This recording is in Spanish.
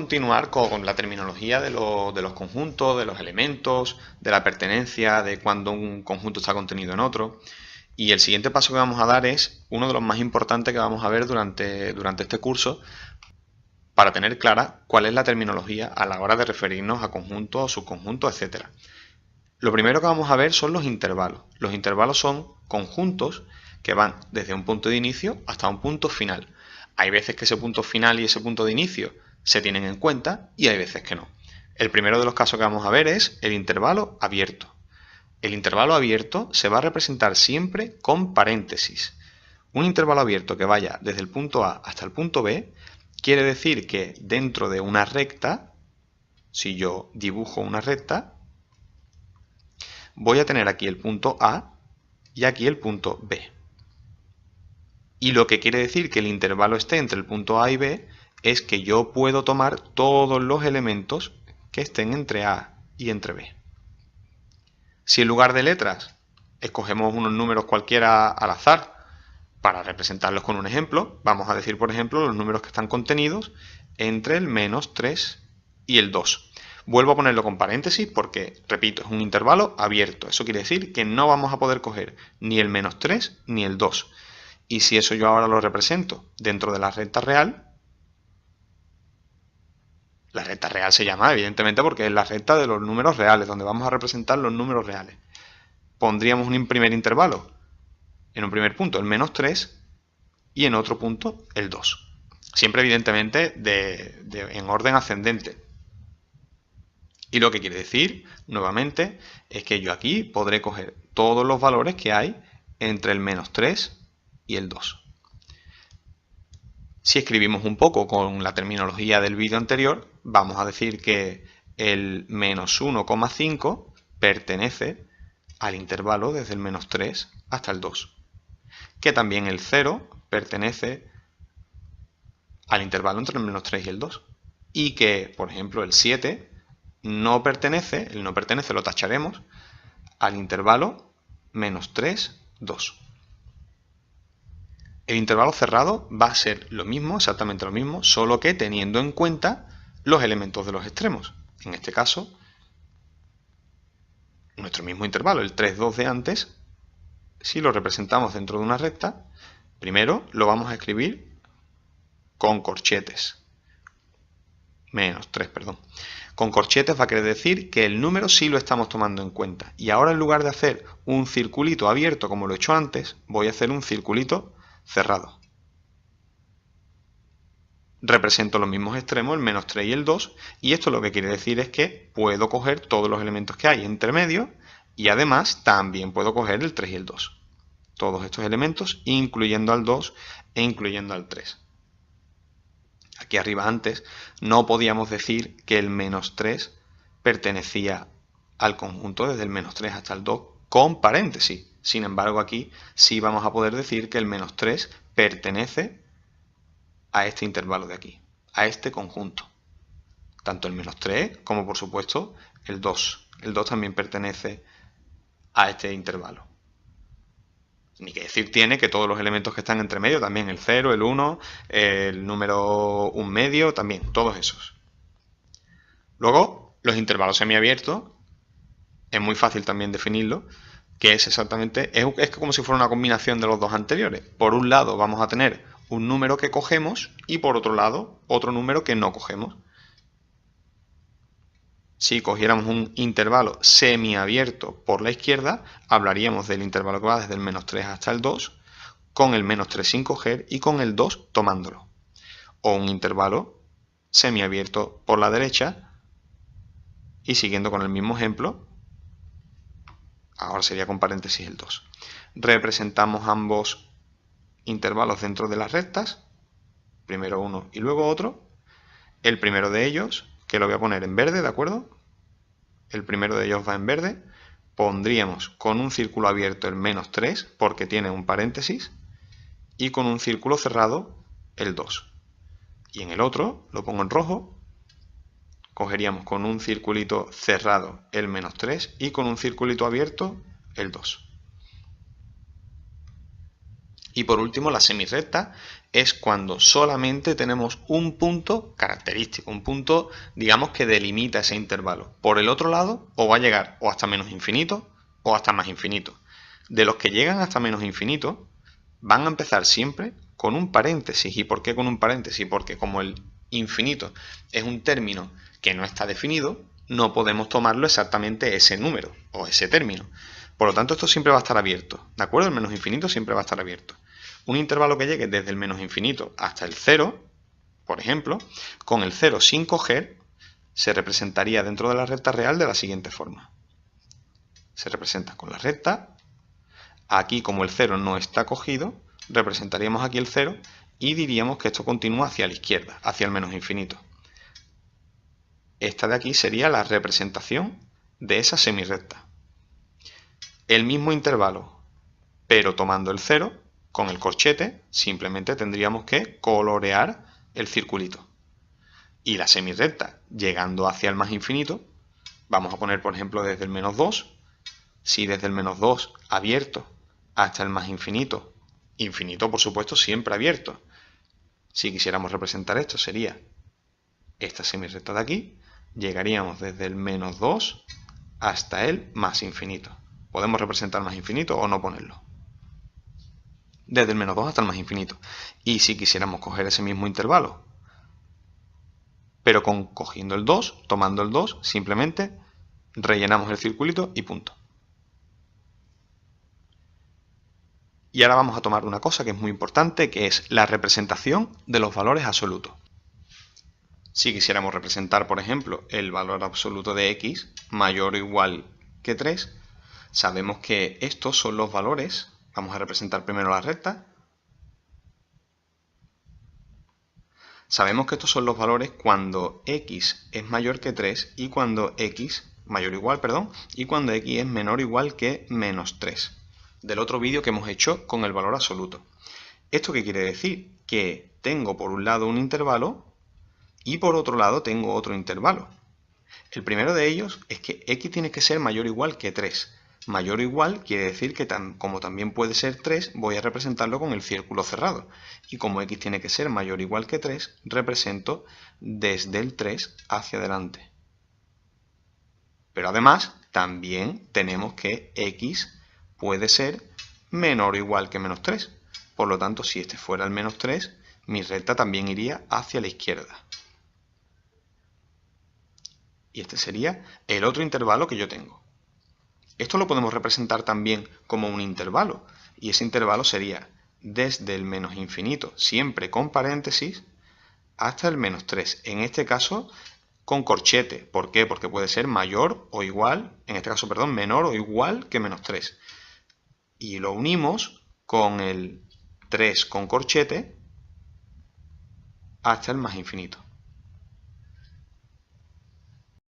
continuar con la terminología de los conjuntos, de los elementos, de la pertenencia, de cuando un conjunto está contenido en otro. Y el siguiente paso que vamos a dar es uno de los más importantes que vamos a ver durante este curso, para tener clara cuál es la terminología a la hora de referirnos a conjuntos, subconjuntos, etc. Lo primero que vamos a ver son los intervalos. Los intervalos son conjuntos que van desde un punto de inicio hasta un punto final. Hay veces que ese punto final y ese punto de inicio se tienen en cuenta y hay veces que no. El primero de los casos que vamos a ver es el intervalo abierto. El intervalo abierto se va a representar siempre con paréntesis. Un intervalo abierto que vaya desde el punto A hasta el punto B quiere decir que dentro de una recta, si yo dibujo una recta, voy a tener aquí el punto A y aquí el punto B. Y lo que quiere decir que el intervalo esté entre el punto A y B es que yo puedo tomar todos los elementos que estén entre A y entre B. Si en lugar de letras escogemos unos números cualquiera al azar para representarlos con un ejemplo, vamos a decir, por ejemplo, los números que están contenidos entre el -3 y el 2. Vuelvo a ponerlo con paréntesis porque, repito, es un intervalo abierto. Eso quiere decir que no vamos a poder coger ni el -3 ni el 2. Y si eso yo ahora lo represento dentro de la recta real, la recta real se llama evidentemente porque es la recta de los números reales, donde vamos a representar los números reales. Pondríamos un primer intervalo, en un primer punto el -3 y en otro punto el 2. Siempre evidentemente en orden ascendente. Y lo que quiere decir, nuevamente, es que yo aquí podré coger todos los valores que hay entre el -3 y el 2. Si escribimos un poco con la terminología del vídeo anterior, vamos a decir que el -1,5 pertenece al intervalo desde el -3 hasta el 2. Que también el 0 pertenece al intervalo entre el -3 y el 2. Y que, por ejemplo, el 7 no pertenece, el no pertenece lo tacharemos, al intervalo -3, 2. El intervalo cerrado va a ser lo mismo, exactamente lo mismo, solo que teniendo en cuenta los elementos de los extremos. En este caso, nuestro mismo intervalo, el 3, 2 de antes, si lo representamos dentro de una recta, primero lo vamos a escribir con corchetes. -3, perdón. Con corchetes va a querer decir que el número sí lo estamos tomando en cuenta. Y ahora, en lugar de hacer un circulito abierto como lo he hecho antes, voy a hacer un circulito cerrado. Represento los mismos extremos, el -3 y el 2, y esto lo que quiere decir es que puedo coger todos los elementos que hay entre medio y además también puedo coger el 3 y el 2. Todos estos elementos, incluyendo al 2 e incluyendo al 3. Aquí arriba antes no podíamos decir que el -3 pertenecía al conjunto desde el -3 hasta el 2 con paréntesis. Sin embargo, aquí sí vamos a poder decir que el -3 pertenece a este intervalo de aquí, a este conjunto. Tanto el -3 como, por supuesto, el 2. El 2 también pertenece a este intervalo. Ni que decir tiene que todos los elementos que están entre medio, también el 0, el 1, el número 1 medio, también, todos esos. Luego, los intervalos semiabiertos, es muy fácil también definirlo, que es exactamente, es como si fuera una combinación de los dos anteriores. Por un lado vamos a tener un número que cogemos y por otro lado otro número que no cogemos. Si cogiéramos un intervalo semiabierto por la izquierda, hablaríamos del intervalo que va desde el -3 hasta el 2, con el -3 sin coger y con el 2 tomándolo. O un intervalo semiabierto por la derecha y siguiendo con el mismo ejemplo, ahora sería con paréntesis el 2. Representamos ambos intervalos dentro de las rectas, primero uno y luego otro. El primero de ellos, que lo voy a poner en verde, ¿de acuerdo? El primero de ellos va en verde. Pondríamos con un círculo abierto el -3 porque tiene un paréntesis y con un círculo cerrado el 2. Y en el otro lo pongo en rojo. Cogeríamos con un circulito cerrado el -3 y con un circulito abierto el 2. Y por último, la semirrecta es cuando solamente tenemos un punto característico, un punto, digamos, que delimita ese intervalo. Por el otro lado, o va a llegar o hasta menos infinito o hasta más infinito. De los que llegan hasta menos infinito, van a empezar siempre con un paréntesis. ¿Y por qué con un paréntesis? Porque como el infinito es un término que no está definido, no podemos tomarlo exactamente ese número o ese término. Por lo tanto, esto siempre va a estar abierto, ¿de acuerdo? El menos infinito siempre va a estar abierto. Un intervalo que llegue desde el menos infinito hasta el 0, por ejemplo, con el 0 sin coger, se representaría dentro de la recta real de la siguiente forma. Se representa con la recta. Aquí, como el 0 no está cogido, representaríamos aquí el 0 y diríamos que esto continúa hacia la izquierda, hacia el menos infinito. Esta de aquí sería la representación de esa semirrecta. El mismo intervalo, pero tomando el 0, con el corchete, simplemente tendríamos que colorear el circulito. Y la semirrecta, llegando hacia el más infinito, vamos a poner, por ejemplo, desde el menos 2. Si desde el menos 2 abierto hasta el más infinito, infinito por supuesto siempre abierto. Si quisiéramos representar esto sería esta semirrecta de aquí, llegaríamos desde el menos 2 hasta el más infinito. Podemos representar más infinito o no ponerlo. Desde el menos 2 hasta el más infinito. Y si quisiéramos coger ese mismo intervalo, pero cogiendo el 2, tomando el 2, simplemente rellenamos el circulito y punto. Y ahora vamos a tomar una cosa que es muy importante, que es la representación de los valores absolutos. Si quisiéramos representar, por ejemplo, el valor absoluto de x mayor o igual que 3, sabemos que estos son los valores. Vamos a representar primero la recta. Sabemos que estos son los valores cuando x es mayor que 3 y cuando x mayor o igual, perdón, y cuando x es menor o igual que menos 3. Del otro vídeo que hemos hecho con el valor absoluto. ¿Esto qué quiere decir? Que tengo por un lado un intervalo y por otro lado tengo otro intervalo. El primero de ellos es que x tiene que ser mayor o igual que 3. Mayor o igual quiere decir que como también puede ser 3, voy a representarlo con el círculo cerrado. Y como x tiene que ser mayor o igual que 3, represento desde el 3 hacia adelante. Pero además, también tenemos que x puede ser menor o igual que menos 3. Por lo tanto, si este fuera el menos 3, mi recta también iría hacia la izquierda. Y este sería el otro intervalo que yo tengo. Esto lo podemos representar también como un intervalo. Y ese intervalo sería desde el menos infinito, siempre con paréntesis, hasta el menos 3. En este caso, con corchete. ¿Por qué? Porque puede ser mayor o igual, en este caso, perdón, menor o igual que menos 3. Y lo unimos con el 3 con corchete hasta el más infinito.